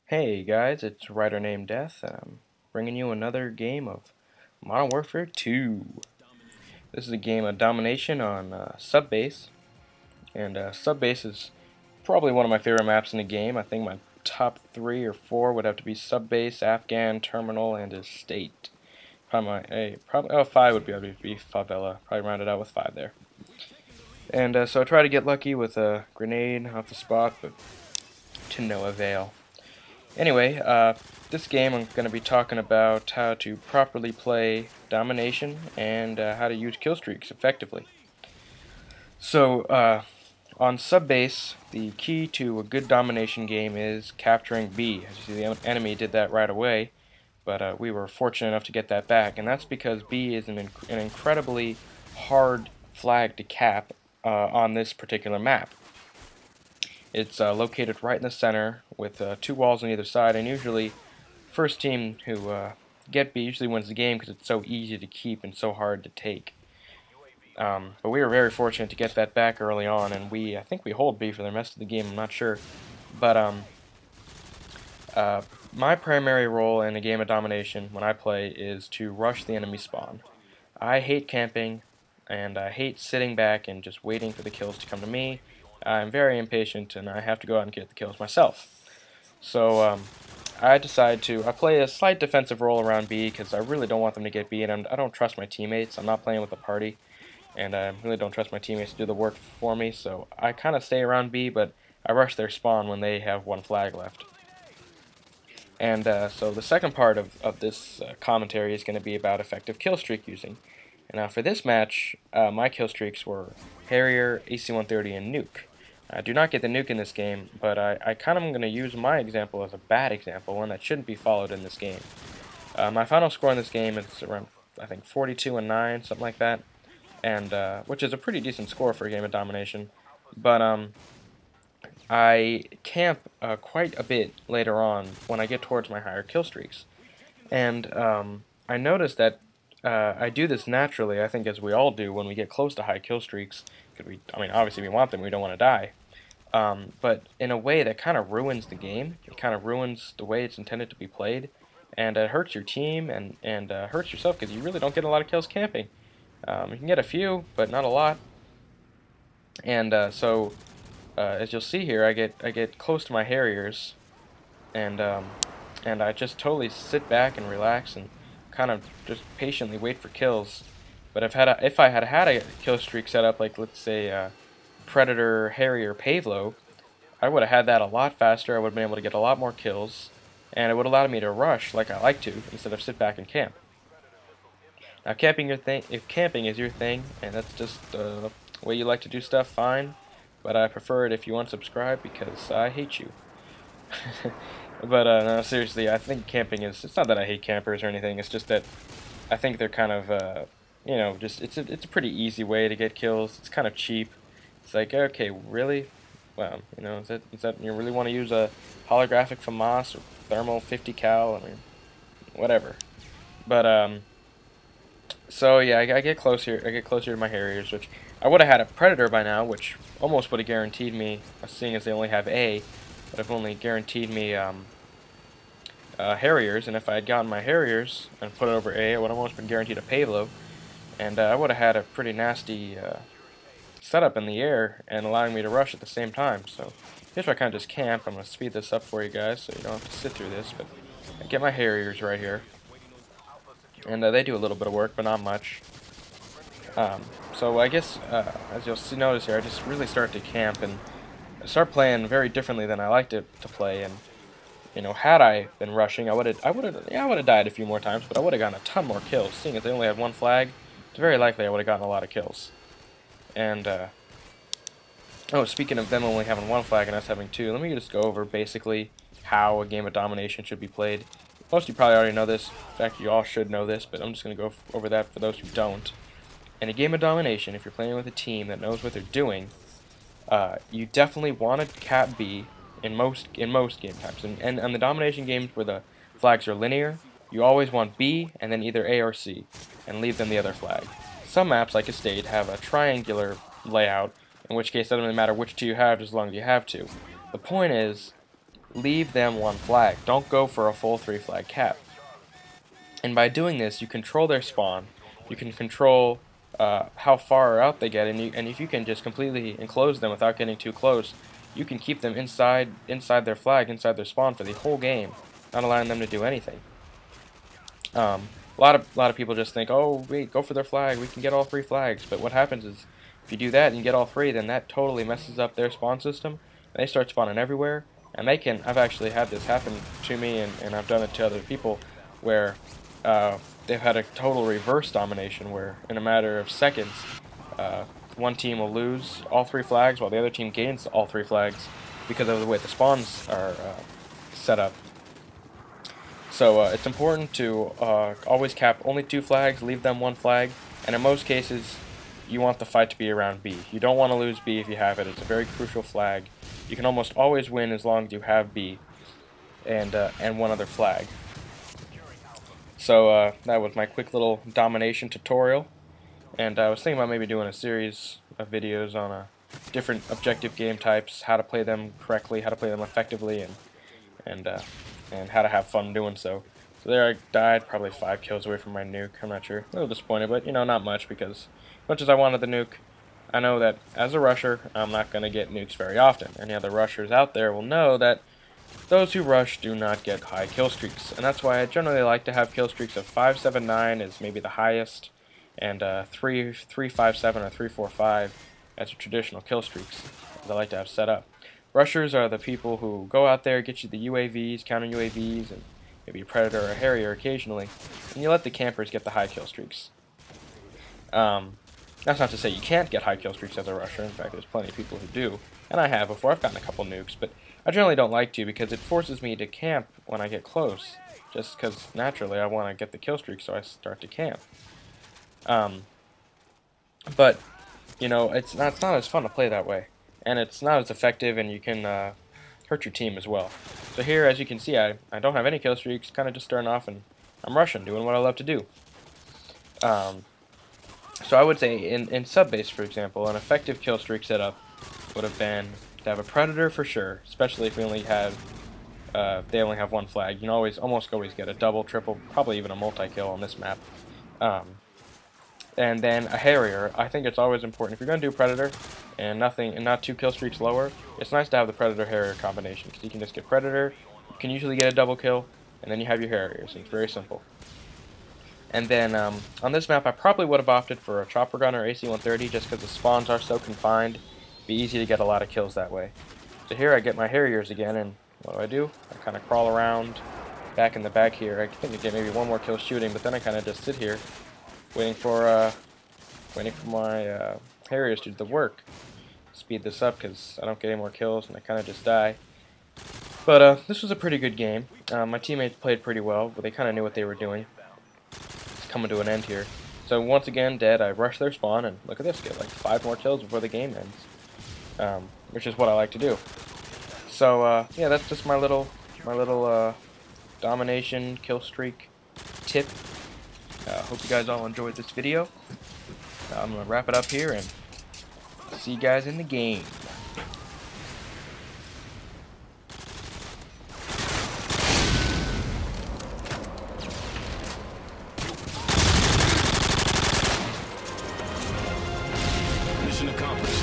Hey guys, it's RyderNamedDeath, and I'm bringing you another game of Modern Warfare 2. This is a game of domination on Subbase, and Subbase is probably one of my favorite maps in the game. I think my top 3 or 4 would have to be Subbase, Afghan, Terminal, and Estate. Probably 5 would be Favela. Probably round it out with 5 there. And so I try to get lucky with a grenade off the spot, but to no avail. Anyway, this game I'm going to be talking about how to properly play Domination and how to use kill streaks effectively. So, on Subbase, the key to a good Domination game is capturing B. As you see, the enemy did that right away, but we were fortunate enough to get that back, and that's because B is an incredibly hard flag to cap on this particular map. It's located right in the center with 2 walls on either side, and usually first team who get B usually wins the game because it's so easy to keep and so hard to take. But we were very fortunate to get that back early on, and I think we hold B for the rest of the game, I'm not sure. But my primary role in a game of domination when I play is to rush the enemy spawn. I hate camping, and I hate sitting back and just waiting for the kills to come to me. I'm very impatient, and I have to go out and get the kills myself. So I play a slight defensive role around B because I really don't want them to get B, and I don't trust my teammates. I'm not playing with a party, and I really don't trust my teammates to do the work for me, so I kind of stay around B, but I rush their spawn when they have 1 flag left. And so the second part of this commentary is going to be about effective kill streak using. And now for this match, my kill streaks were Harrier, AC-130, and Nuke. I do not get the Nuke in this game, but I kind of am going to use my example as a bad example, one that shouldn't be followed in this game. My final score in this game is around, I think, 42-9, something like that, and which is a pretty decent score for a game of domination. But I camp quite a bit later on when I get towards my higher kill streaks, and I noticed that I do this naturally, I think, as we all do when we get close to high kill streaks. Obviously we want them, we don't want to die. But in a way that kind of ruins the game. It kind of ruins the way it's intended to be played. And it hurts your team and hurts yourself because you really don't get a lot of kills camping. You can get a few, but not a lot. And so, as you'll see here, I get close to my Harriers. And I just totally sit back and relax and kind of just patiently wait for kills. But if I had had a kill streak set up, like let's say Predator, Harrier, Pavlo, I would have had that a lot faster. I would have been able to get a lot more kills, and it would have allowed me to rush like I like to instead of sit back and camp. Now, if camping is your thing, and that's just the way you like to do stuff, fine. But I prefer it if you unsubscribe because I hate you. But no, seriously, I think camping it's not that I hate campers or anything, it's just that I think they're kind of, it's a pretty easy way to get kills. It's kind of cheap. It's like, okay, really? Well, is that you really want to use a holographic FAMAS or thermal 50 cal? I mean, whatever. But, so yeah, I get closer to my Harriers, which I would have had a Predator by now, which almost would have guaranteed me, seeing as they only have A, but have only guaranteed me Harriers, and if I had gotten my Harriers and put it over A, I would have almost been guaranteed a Pavlo, and I would have had a pretty nasty setup in the air and allowing me to rush at the same time. So here's where I kind of just camp. I'm going to speed this up for you guys so you don't have to sit through this, but I get my Harriers right here, and they do a little bit of work, but not much. So I guess, as you'll notice here, I just really start to camp and start playing very differently than I like to play. And had I been rushing, I would have died a few more times, but I would have gotten a ton more kills. Seeing as they only had 1 flag, it's very likely I would have gotten a lot of kills. And speaking of them only having 1 flag and us having 2, let me just go over basically how a game of domination should be played. Most of you probably already know this. In fact, you all should know this, but I'm just going to go over that for those who don't. In a game of domination, if you're playing with a team that knows what they're doing, you definitely want to cap B in most game types. And on the domination games where the flags are linear, you always want B and then either A or C, and leave them the other flag. Some maps, like Estate, have a triangular layout, in which case it doesn't really matter which 2 you have as long as you have 2. The point is, leave them one flag. Don't go for a full 3 flag cap. And by doing this, you control their spawn. You can control how far out they get, and if you can just completely enclose them without getting too close, you can keep them inside their flag, inside their spawn for the whole game, not allowing them to do anything. A lot of people just think, oh wait, go for their flag, we can get all 3 flags. But what happens is, if you do that and you get all 3, then that totally messes up their spawn system. And they start spawning everywhere, and they can. I've actually had this happen to me, and I've done it to other people, where they've had a total reverse domination, where in a matter of seconds, one team will lose all 3 flags while the other team gains all 3 flags because of the way the spawns are set up. So it's important to always cap only 2 flags, leave them 1 flag, and in most cases, you want the fight to be around B. You don't want to lose B if you have it. It's a very crucial flag. You can almost always win as long as you have B and one other flag. So that was my quick little domination tutorial, and I was thinking about maybe doing a series of videos on different objective game types, how to play them correctly, how to play them effectively, and how to have fun doing so. So there I died, probably 5 kills away from my nuke. I'm not sure. A little disappointed, but you know, not much, because as much as I wanted the nuke, I know that as a rusher, I'm not going to get nukes very often. Any other rushers out there will know that those who rush do not get high kill streaks, and that's why I generally like to have kill streaks of 579 is maybe the highest, and 357 or 345 as a traditional kill streaks, as I like to have set up. Rushers are the people who go out there, get you the UAVs, counter UAVs, and maybe a Predator or a Harrier occasionally, and you let the campers get the high kill streaks. That's not to say you can't get high kill streaks as a rusher. In fact, there's plenty of people who do, and I have before. I've gotten a couple nukes, but I generally don't like to because it forces me to camp when I get close, just because naturally I want to get the kill streak, so I start to camp. But you know, it's not as fun to play that way, and it's not as effective, and you can hurt your team as well. So here, as you can see, I don't have any kill streaks, kind of just starting off, and I'm rushing, doing what I love to do. So I would say in sub-base, for example, an effective kill streak setup would have been to have a Predator for sure, especially if we only have they only have 1 flag. You can almost always get a double, triple, probably even a multi-kill on this map. And then a Harrier. I think it's always important if you're going to do Predator and not 2 kill streaks lower. It's nice to have the Predator-Harrier combination, because you can just get Predator, you can usually get a double kill, and then you have your Harriers. So it's very simple. And then on this map, I probably would have opted for a Chopper Gun or AC-130 just because the spawns are so confined. It'd be easy to get a lot of kills that way. So here I get my Harriers again, and what do? I kind of crawl around back in the back here. I think I get maybe 1 more kill shooting, but then I kind of just sit here waiting for my Harriers to do the work. Speed this up because I don't get any more kills and I kind of just die. But this was a pretty good game. My teammates played pretty well, but they kind of knew what they were doing. It's coming to an end here. So once again, dead, I rush their spawn, and look at this, get like 5 more kills before the game ends, which is what I like to do. So yeah, that's just my little domination kill streak tip. Hope you guys all enjoyed this video. I'm gonna wrap it up here and see you guys in the game. Mission accomplished.